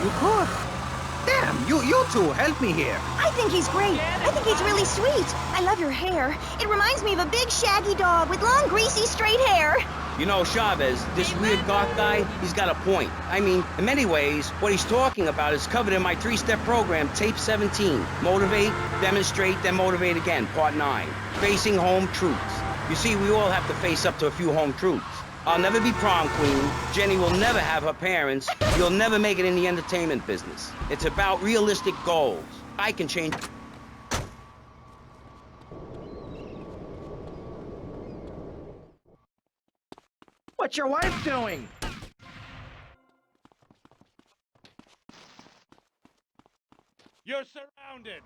You could. Damn, you two, help me here. I think he's great. I think he's really sweet. I love your hair. It reminds me of a big shaggy dog with long, greasy, straight hair. You know, Chavez, this weird goth guy, he's got a point. I mean, in many ways, what he's talking about is covered in my 3-step program, Tape 17. Motivate, demonstrate, then motivate again, Part 9. Facing home truths. You see, we all have to face up to a few home truths. I'll never be prom queen. Jenny will never have her parents. You'll never make it in the entertainment business. It's about realistic goals. I can change... What's your wife doing? You're surrounded.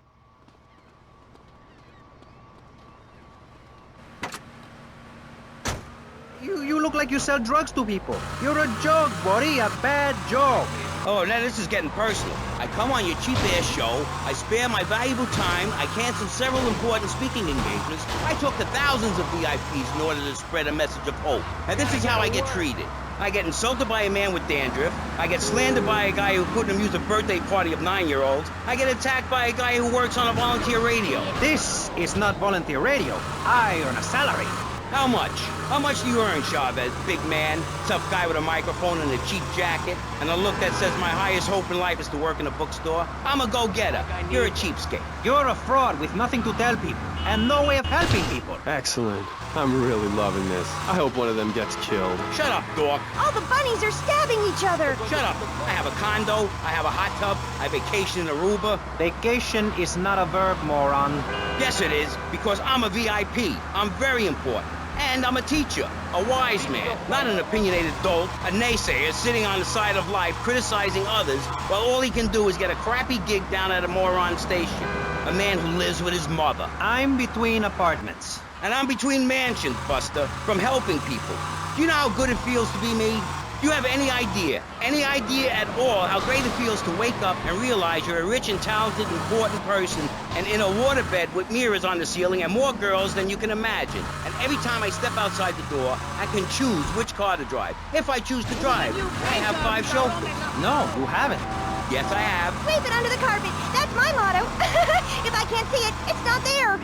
You look like you sell drugs to people. You're a joke, buddy, a bad joke. Oh, now this is getting personal. I come on your cheap-ass show, I spare my valuable time, I cancel several important speaking engagements, I talk to thousands of VIPs in order to spread a message of hope. And this is how I get treated. I get insulted by a man with dandruff, I get slandered by a guy who couldn't amuse a birthday party of 9-year-olds, I get attacked by a guy who works on a volunteer radio. This is not volunteer radio. I earn a salary. How much? How much do you earn, Chavez, big man? Tough guy with a microphone and a cheap jacket, and a look that says my highest hope in life is to work in a bookstore? I'm a go-getter. You're a cheapskate. You're a fraud with nothing to tell people, and no way of helping people. Excellent. I'm really loving this. I hope one of them gets killed. Shut up, dork. All the bunnies are stabbing each other. Shut up. I have a condo, I have a hot tub, I vacation in Aruba. Vacation is not a verb, moron. Yes, it is, because I'm a VIP. I'm very important. And I'm a teacher, a wise man, not an opinionated dolt, a naysayer sitting on the side of life criticizing others while all he can do is get a crappy gig down at a moron station. A man who lives with his mother. I'm between apartments. And I'm between mansions, Buster, from helping people. Do you know how good it feels to be me? Do you have any idea at all how great it feels to wake up and realize you're a rich and talented, important person and in a waterbed with mirrors on the ceiling and more girls than you can imagine. And every time I step outside the door, I can choose which car to drive. If I choose to drive, I have 5 chauffeurs. No, you haven't. Yes, I have. Sweep it under the carpet. That's my motto. If I can't see it, it's not there.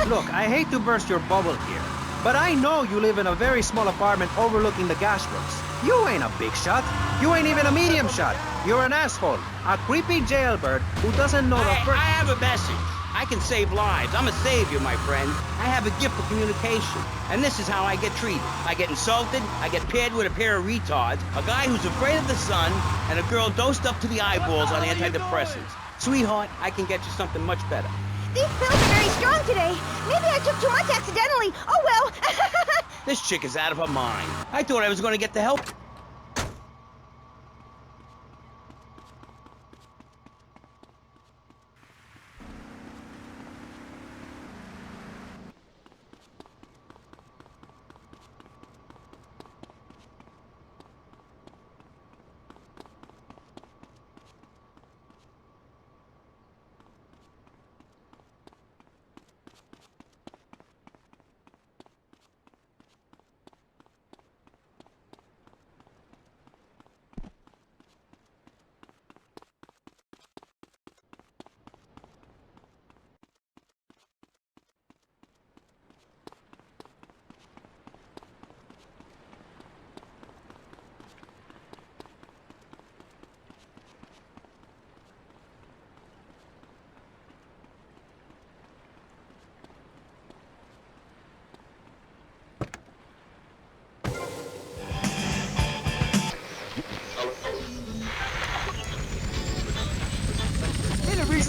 Look, I hate to burst your bubble here, but I know you live in a very small apartment overlooking the gas works. You ain't a big shot. You ain't even a medium shot. You're an asshole. A creepy jailbird who doesn't know the first... I have a message. I can save lives. I'm a savior, my friend. I have a gift for communication. And this is how I get treated. I get insulted, I get paired with a pair of retards, a guy who's afraid of the sun, and a girl dosed up to the eyeballs on antidepressants. Sweetheart, I can get you something much better. These pills are very strong today. Maybe I took too much accidentally. Oh well. This chick is out of her mind. I thought I was going to get the help.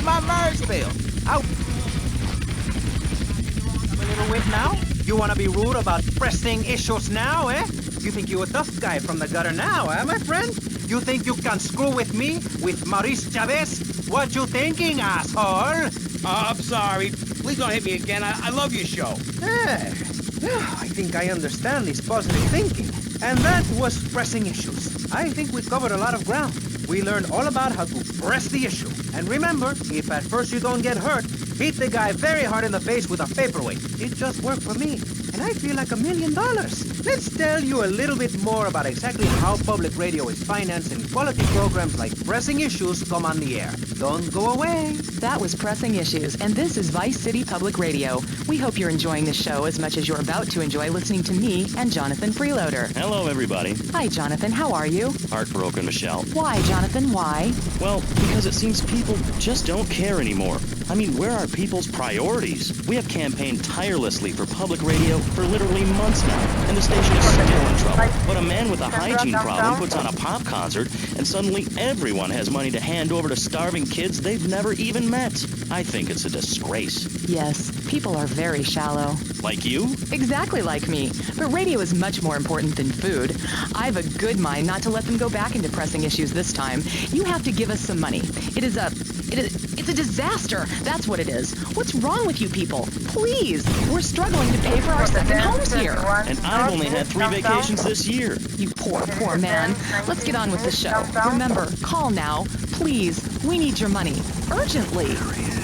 My merge bill. Out. A little whip now? You wanna be rude about pressing issues now, eh? You think you a tough guy from the gutter now, eh, my friend? You think you can screw with me, with Maurice Chavez? What you thinking, asshole? I'm sorry. Please don't hit me again. I love your show. I think I understand this positive thinking. And that was pressing issues. I think we covered a lot of ground. We learned all about how to press the issue. And remember, if at first you don't get hurt, hit the guy very hard in the face with a paperweight. It just worked for me. And and I feel like $1 million. Let's tell you a little bit more about exactly how public radio is financed and quality programs like Pressing Issues come on the air. Don't go away. That was Pressing Issues, and this is Vice City Public Radio. We hope you're enjoying the show as much as you're about to enjoy listening to me and Jonathan Freeloader. Hello, everybody. Hi, Jonathan. How are you? Heartbroken, Michelle. Why, Jonathan? Why? Well, because it seems people just don't care anymore. I mean, where are people's priorities? We have campaigned tirelessly for public radio for literally months now, and the station is still in trouble. But a man with a hygiene problem puts on a pop concert, and suddenly everyone has money to hand over to starving kids they've never even met. I think it's a disgrace. Yes, people are very shallow. Like you? Exactly like me. But radio is much more important than food. I have a good mind not to let them go back into Pressing Issues this time. You have to give us some money. It's a disaster. That's what it is. What's wrong with you people? Please. We're struggling to pay for our second homes here. And I've only had 3 vacations this year. You poor man. Let's get on with the show. Remember, call now. Please. We need your money. Urgently.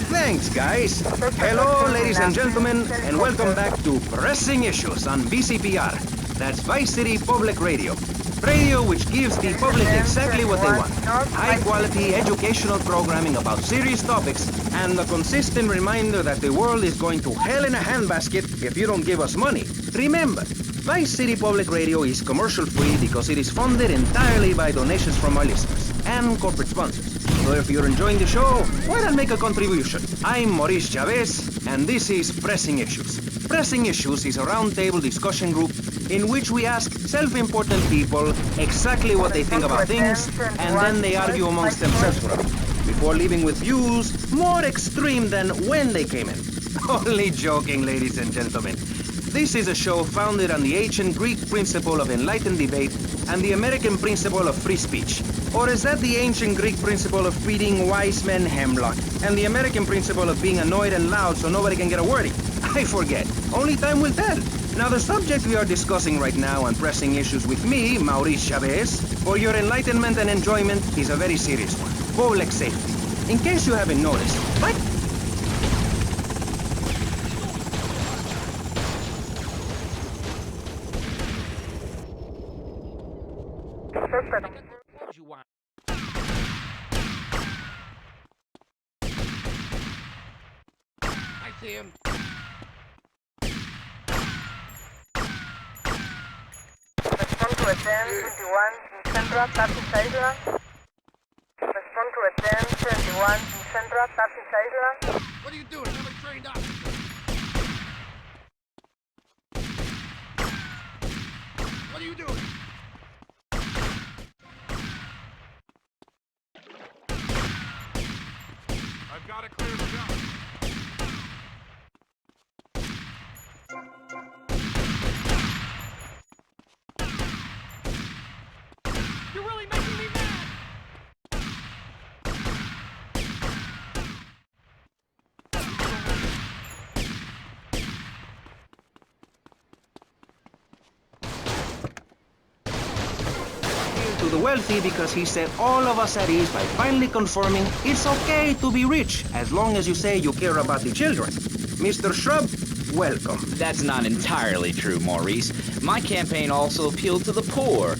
Thanks, guys. Hello, ladies and gentlemen, and welcome back to Pressing Issues on VCPR. That's Vice City Public Radio. Radio which gives the public exactly what they want. High-quality educational programming about serious topics and the consistent reminder that the world is going to hell in a handbasket if you don't give us money. Remember, Vice City Public Radio is commercial-free because it is funded entirely by donations from our listeners and corporate sponsors. So if you're enjoying the show, why not make a contribution? I'm Maurice Chavez, and this is Pressing Issues. Pressing Issues is a roundtable discussion group in which we ask self-important people exactly what they think about things, and then they argue amongst themselves for a bit, before leaving with views more extreme than when they came in. Only joking, ladies and gentlemen. This is a show founded on the ancient Greek principle of enlightened debate and the American principle of free speech. Or is that the ancient Greek principle of feeding wise men hemlock and the American principle of being annoyed and loud so nobody can get a word in? I forget. Only time will tell. Now, the subject we are discussing right now on Pressing Issues with me, Maurice Chavez, for your enlightenment and enjoyment is a very serious one. Public safety. In case you haven't noticed, what? You want? I see him. Respond to attend 21 in Central, Taxi Island. Respond to attend 21 in Central, Taxi Island. What are you doing? I'm a trained up. What are you doing? I've got to clear the job. You're really making me mad! To the wealthy because he set all of us at ease by finally confirming it's okay to be rich as long as you say you care about the children. Mr. Shrub, welcome. That's not entirely true, Maurice. My campaign also appealed to the poor,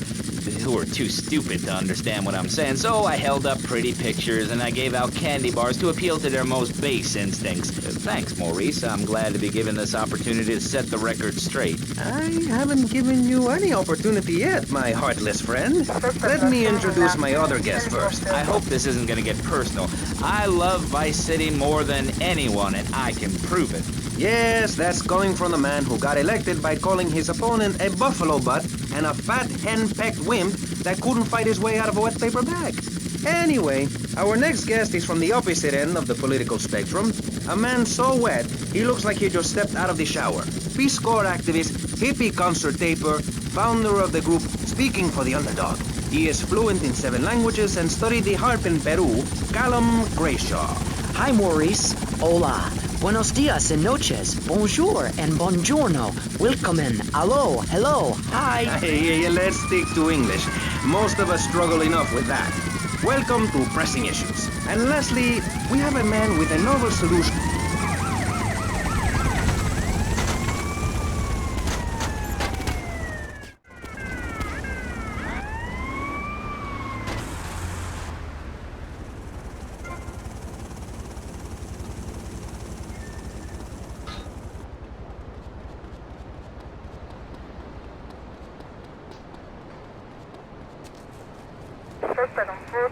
who are too stupid to understand what I'm saying, so I held up pretty pictures and I gave out candy bars to appeal to their most base instincts. Thanks, Maurice. I'm glad to be given this opportunity to set the record straight. I haven't given you any opportunity yet, my heartless friend. Let me introduce my other guest first. I hope this isn't going to get personal. I love Vice City more than anyone, and I can prove it. Yes, that's coming from the man who got elected by calling his opponent a buffalo butt and a fat hen-pecked wimp that couldn't fight his way out of a wet paper bag. Anyway, our next guest is from the opposite end of the political spectrum. A man so wet, he looks like he just stepped out of the shower. Peace Corps activist, hippie concert taper, founder of the group Speaking for the Underdog. He is fluent in 7 languages and studied the harp in Peru, Callum Grayshaw. Hi, Maurice. Hola. Buenos dias and noches. Bonjour and buongiorno. Willkommen. Hello. Hello. Hi. Hey, let's stick to English. Most of us struggle enough with that. Welcome to Pressing Issues. And lastly, we have a man with a novel solution. horseback on foot.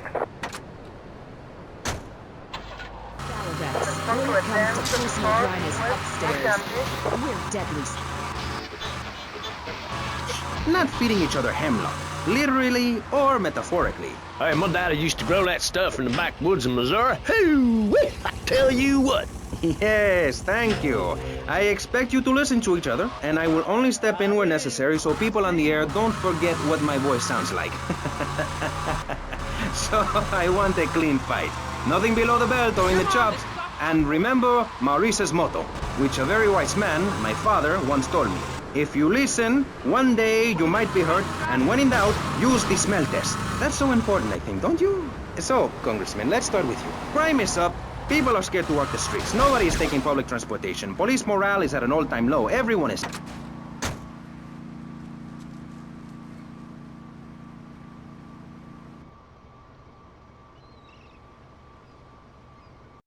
When it comes to personal dryness upstairs, we're deadly. Not feeding each other hemlock, literally or metaphorically. Hey, my daddy used to grow that stuff in the backwoods of Missouri. Hoo-wee! I tell you what. Yes, thank you. I expect you to listen to each other, and I will only step in where necessary so people on the air don't forget what my voice sounds like. So I want a clean fight. Nothing below the belt or in the chops. And remember Maurice's motto, which a very wise man, my father, once told me. If you listen, one day you might be hurt, and when in doubt, use the smell test. That's so important, I think, don't you? So, Congressman, let's start with you. Crime is up. People are scared to walk the streets. Nobody is taking public transportation. Police morale is at an all-time low. Everyone is...